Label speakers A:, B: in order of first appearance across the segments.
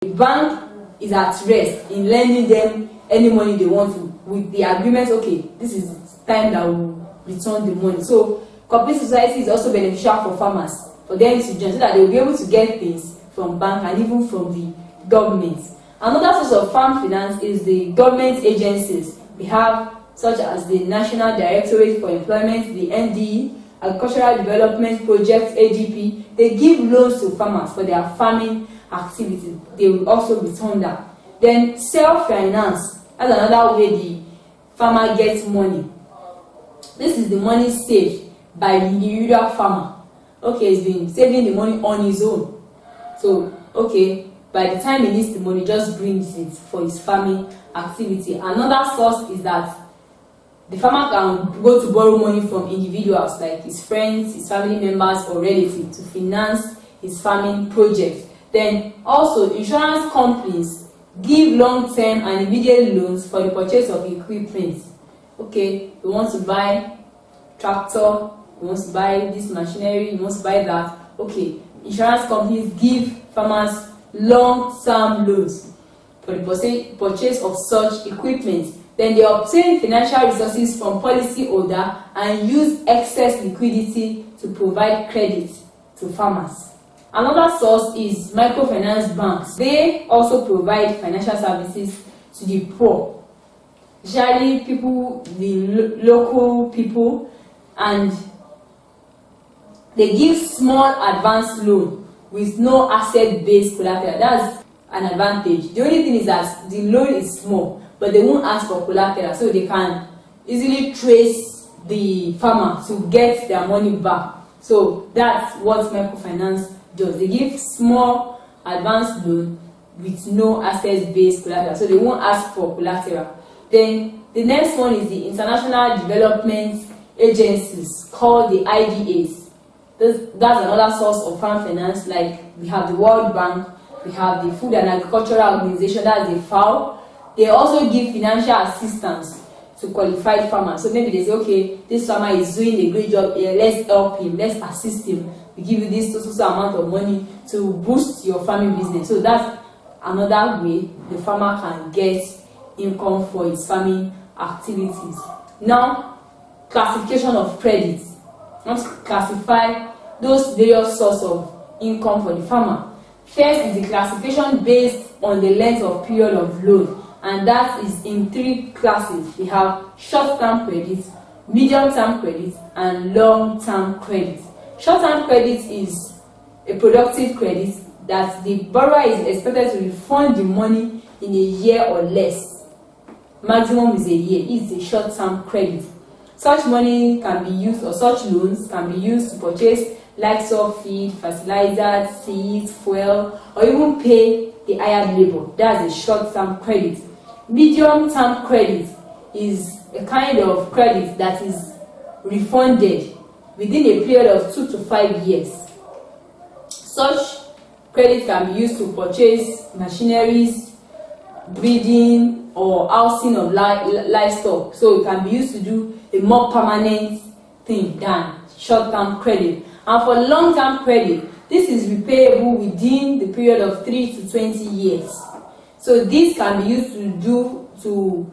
A: The bank is at rest in lending them any money they want to, with the agreement, okay, this is time that will return the money. So cooperative society is also beneficial for farmers, for them to join, so that they will be able to get things from bank and even from the government. Another source of farm finance is the government agencies. We have such as the National Directorate for Employment, the NDE, Agricultural Development Project, ADP. They give loans to farmers for their farming activities. They will also return that. Then self-finance, that's another way the farmer gets money. This is the money saved by the individual farmer. Okay, he's been saving the money on his own. So, okay, by the time he needs the money, just brings it for his farming activity. Another source is that the farmer can go to borrow money from individuals like his friends, his family members, or relatives to finance his farming project. Then also, insurance companies give long-term and immediate loans for the purchase of equipment. Okay, you want to buy tractor, you want to buy this machinery, you want to buy that. Okay, insurance companies give farmers long-term loans for the purchase of such equipment. Then they obtain financial resources from policyholder and use excess liquidity to provide credit to farmers. Another source is microfinance banks. They also provide financial services to the poor, especially people, the local people, and they give small advance loan with no asset-based collateral. That's an advantage. The only thing is that the loan is small, but they won't ask for collateral, so they can easily trace the farmer to get their money back. So that's what microfinance does. They give small advance loan with no asset-based collateral, so they won't ask for collateral. Then the next one is the international development agencies called the IDAs. That's another source of farm finance. Like we have the World Bank, we have the Food and Agricultural Organization, that's the FAO. They also give financial assistance to qualified farmers. So maybe they say, okay, this farmer is doing a great job here, let's help him, let's assist him. We give you this so amount of money to boost your farming business. So that's another way the farmer can get income for his farming activities. Now, classification of credits. Let's classify those various sources of income for the farmer. First is the classification based on the length of period of loan, and that is in 3 classes. We have short-term credits, medium-term credits, and long-term credits. Short-term credit is a productive credit that the borrower is expected to refund the money in a year or less. Maximum is a year. It's a short-term credit. Such money can be used, or such loans can be used to purchase likes of feed, fertilizer, seeds, fuel, or even pay the hired labor. That's a short-term credit. Medium-term credit is a kind of credit that is refunded within a period of 2 to 5 years. Such credit can be used to purchase machineries, breeding, or housing of livestock. So it can be used to do a more permanent thing than short-term credit. And for long-term credit, this is repayable within the period of 3 to 20 years. So this can be used to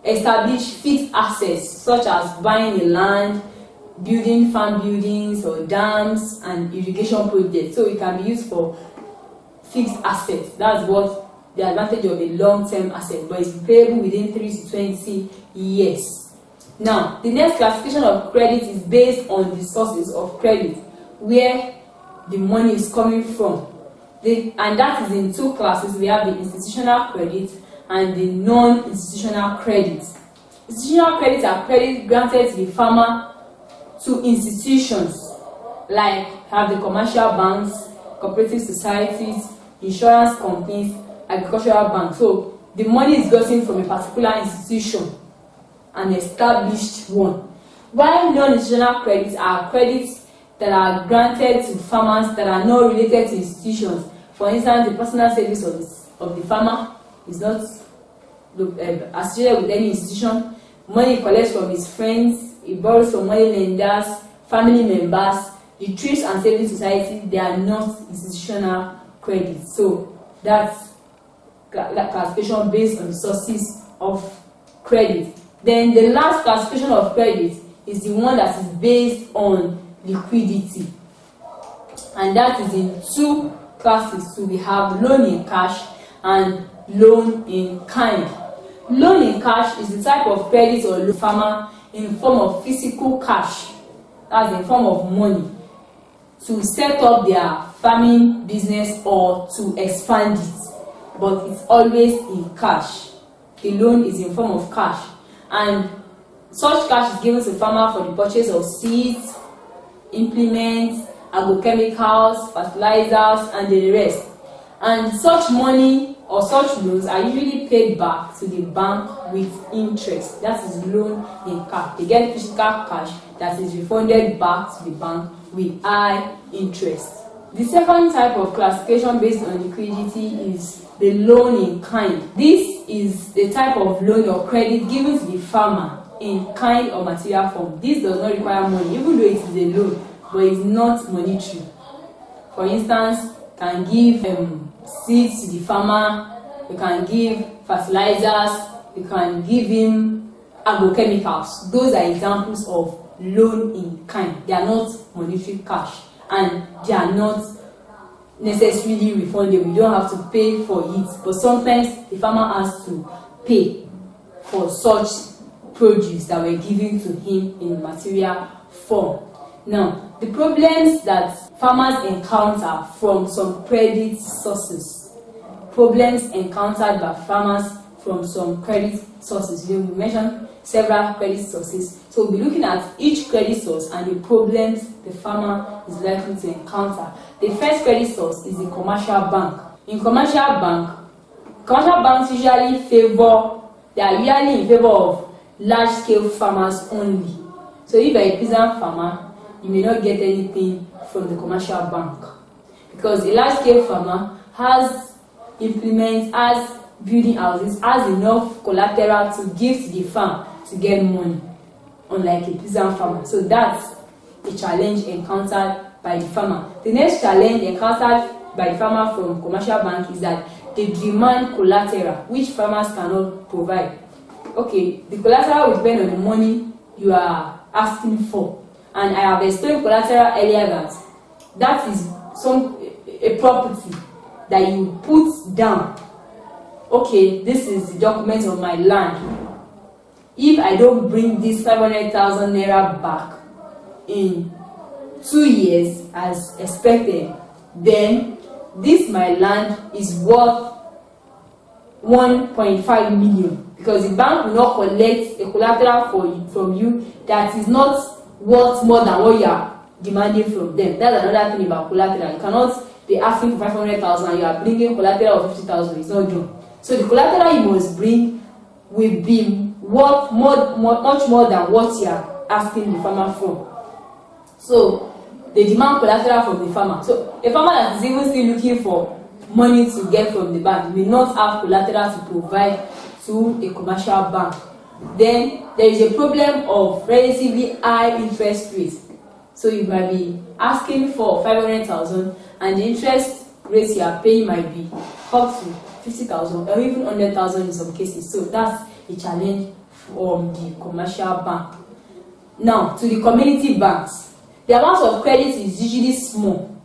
A: establish fixed assets, such as buying a land, building farm buildings or dams and irrigation projects. So it can be used for fixed assets. That's what the advantage of a long-term asset, but it's repayable within 3 to 20 years. Now, the next classification of credit is based on the sources of credit, where the money is coming from. And that is in 2 classes. We have the institutional credit and the non-institutional credit. Institutional credits are credit granted to the farmer to institutions like have the commercial banks, cooperative societies, insurance companies, agricultural banks. So the money is gotten from a particular institution, an established one. While non-institutional credits are credits that are granted to farmers that are not related to institutions. For instance, the personal service of the farmer is not associated with any institution. Money he collects from his friends, he borrows from money lenders, family members. The thrift and savings society, they are not institutional credits. So That's classification based on the sources of credit. Then the last classification of credit is the one that is based on liquidity, and that is in two classes. So we have loan in cash and loan in kind. Loan in cash is the type of credit or loan farmer in form of physical cash, that's in form of money, to set up their farming business or to expand it, but it's always in cash. The loan is in form of cash, and such cash is given to farmer for the purchase of seeds, implements, agrochemicals, fertilizers, and the rest. And such money or such loans are usually paid back to the bank with interest. That is loan in cash. They get physical cash that is refunded back to the bank with high interest. The second type of classification based on liquidity is the loan in kind. This is the type of loan or credit given to the farmer in kind or material form. This does not require money, even though it is a loan, but it's not monetary. For instance, can give seeds to the farmer, you can give fertilizers, you can give him agrochemicals. Those are examples of loan in kind. They are not monetary cash, and they are not necessarily refundable. You don't have to pay for it, but sometimes the farmer has to pay for such produce that were given to him in material form. Now, the problems that farmers encounter from some credit sources. Problems encountered by farmers from some credit sources. We mentioned several credit sources, so we'll be looking at each credit source and the problems the farmer is likely to encounter. The first credit source is the commercial bank. In commercial banks usually are usually in favor of large-scale farmers only. So if you're a peasant farmer, you may not get anything from the commercial bank, because a large-scale farmer has implements, has building houses, has enough collateral to give to the farm to get money, unlike a peasant farmer. So that's a challenge encountered by the farmer. The next challenge encountered by the farmer from commercial bank is that they demand collateral, which farmers cannot provide. Okay, the collateral will depend on the money you are asking for. And I have explained collateral earlier that is a property that you put down. Okay, this is the document of my land. If I don't bring this 500,000 naira back in 2 years as expected, then this my land is worth 1.5 million, because the bank will not collect a collateral from you that is not worth more than what you are demanding from them. That's another thing about collateral. You cannot be asking for 500,000 and you are bringing collateral of 50,000. It's not done. So the collateral you must bring will be worth much more than what you are asking the farmer for. So they demand collateral from the farmer. So a farmer that is even still looking for money to get from the bank will not have collateral to provide to a commercial bank. Then there is a problem of relatively high interest rates. So you might be asking for 500,000 and the interest rates you are paying might be up to 50,000 or even 100,000 in some cases. So that's a challenge from the commercial bank. Now to the community banks. The amount of credit is usually small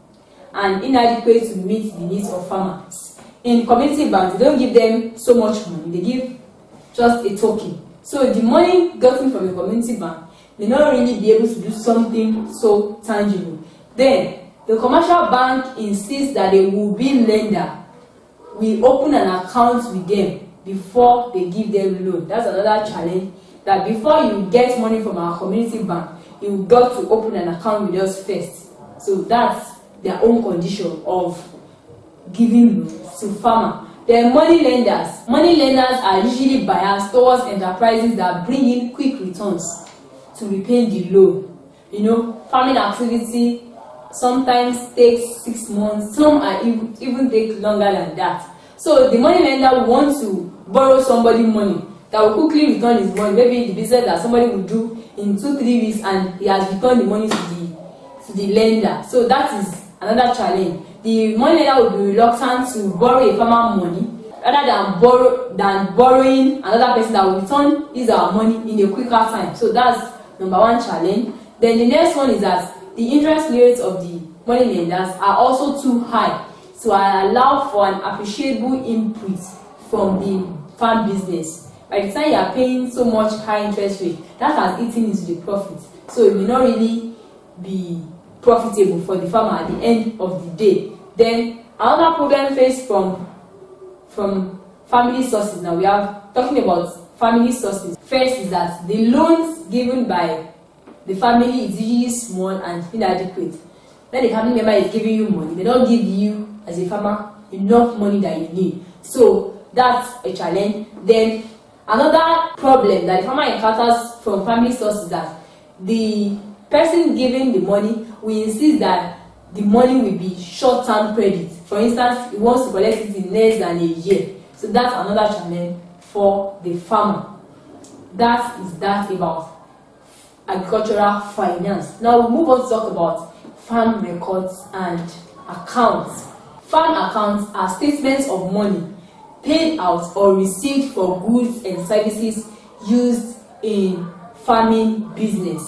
A: and inadequate to meet the needs of farmers. In community banks, they don't give them so much money, they give just a token. So the money gotten from the community bank may not really be able to do something so tangible. Then the commercial bank insists that a will-be lender will open an account with them before they give them loan. That's another challenge, that before you get money from our community bank, you've got to open an account with us first. So that's their own condition of giving loans to farmers. Then money lenders. Money lenders are usually biased towards enterprises that bring in quick returns to repay the loan. You know, farming activity sometimes takes 6 months, some are even take longer than that. So the money lender will want to borrow somebody money that will quickly return his money. Maybe the business that somebody will do in 2-3 weeks and he has returned the money to the lender. So that is another challenge. the money lender will be reluctant to borrow a farmer money rather than borrowing another person that will return his our money in a quicker time. So that's number one challenge. Then the next one is that the interest rates of the money lenders are also too high to allow for an appreciable input from the farm business. By the time you are paying so much high interest rate, that has eaten into the profit. So it may not really be profitable for the farmer at the end of the day. Then another problem faced from family sources. Now we are talking about family sources. First is that the loans given by the family is usually small and inadequate. When the family member is giving you money, they don't give you as a farmer enough money that you need. So that's a challenge. Then another problem that the farmer encounters from family sources is that the person giving the money will insist that the money will be short-term credit. For instance, he wants to collect it in less than a year. So that's another challenge for the farmer. That is that about agricultural finance. Now we move on to talk about farm records and accounts. Farm accounts are statements of money paid out or received for goods and services used in farming business.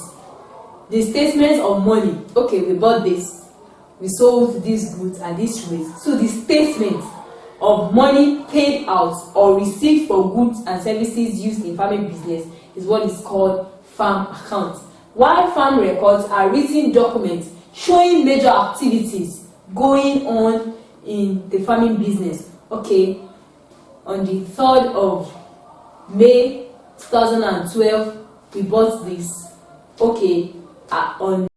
A: The statements of money, okay, we bought this, we sold these goods at this rate. So the statement of money paid out or received for goods and services used in farming business is what is called farm accounts. While farm records are written documents showing major activities going on in the farming business. Okay, on the 3rd of May 2012, we bought this. Okay, on